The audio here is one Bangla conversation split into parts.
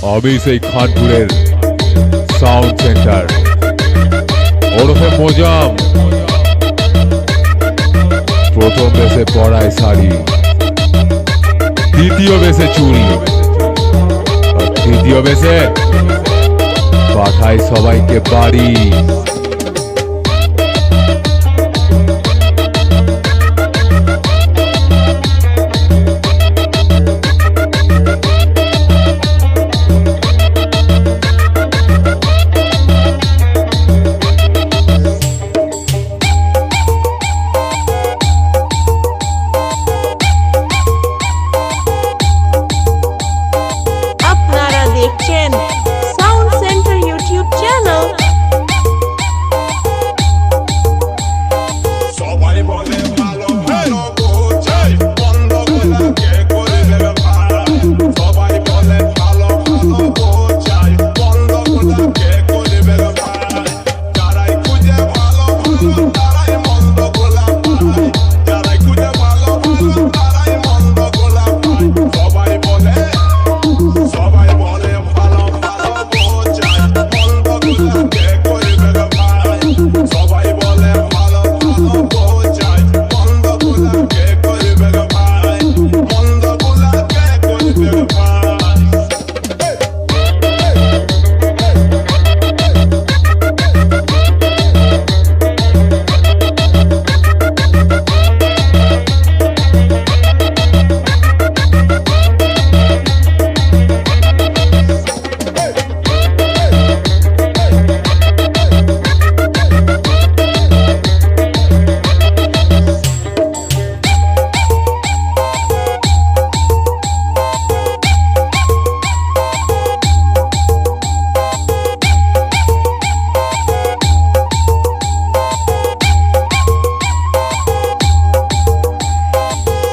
আমি সেই খানপুরের সাউন্ড সেন্টার ওরফে মোজাম। প্রথম বেশে পরায় শাড়ি, দ্বিতীয় বেশে চুড়ি, আর তৃতীয় বেশে পাঠায় সবাইকে বাড়ি। Sound centre YouTube channel. সবাই বলে ভালো ভালো বোঝাই বন্ধ করে কে করে দেবে ভাই। সবাই বলে ভালো ভালো বোঝাই বন্ধ করে কে করে দেবে ভাই। যারাই খুঁজে ভালো ভালো তারাই মন্দ গোলা পায়। যারাই খুঁজে ভালো ভালো তারাই মন্দ গোলা পায়। সবাই বলে ভালো ভালো বোঝাই বন্ধ গোলা কে করে দেবে ভাই। সবাই বলে ভালো ভালো বোঝাই বন্ধ গোলা কে করে দেবে ভাই। বন্ধ গোলা কে করে দেবে ভাই।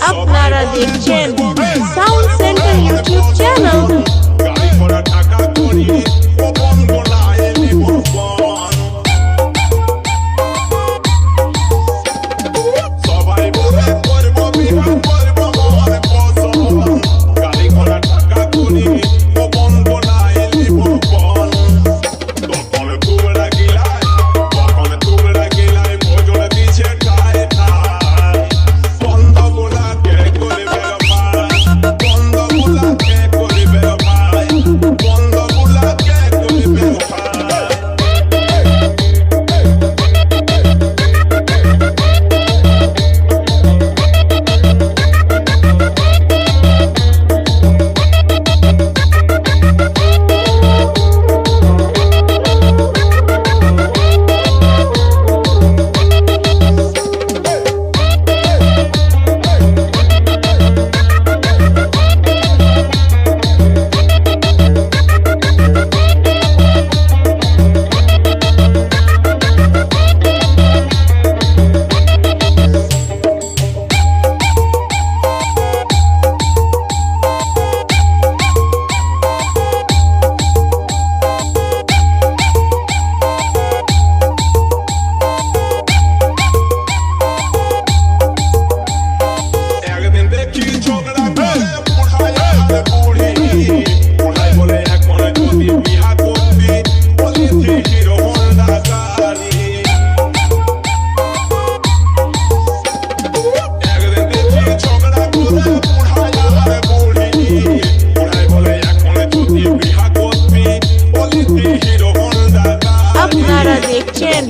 আপনারা দেখছেন সাউন্ড সেন্টার ইউটিউব চ্যানেল। গাড়ি ঘোড়া টাকা করি গোপন গোলায় নিবন। সবাই বলে করবো বিবাহ করবো মনে পছন্দ। গাড়ি ঘোড়া টাকা করি গোপন গোলায় নিবন। তখন তোমরা গিলাই ভোজনে দিছে ঠায় ঠায়। বন্ধ গোলা কে করবে ভাই। বন্ধ গোলা কে করবে ভাই। বন্ধ গোলা কে করবে ভাই। একদিন দেখি ঝগড়া করে বুড়ায় আর বুড়ি। বুড়াই বলে এখন যদি বিয়া করবি বলেছি হিরো হোন্ডা গাড়ি। একদিন দেখি ঝগড়া করে বুড়ায় আর বুড়ি। বুড়াই বলে এখন যদি বিয়া করবি বলেছি হিরো হোন্ডা গাড়ি। আপনারা দেখছেন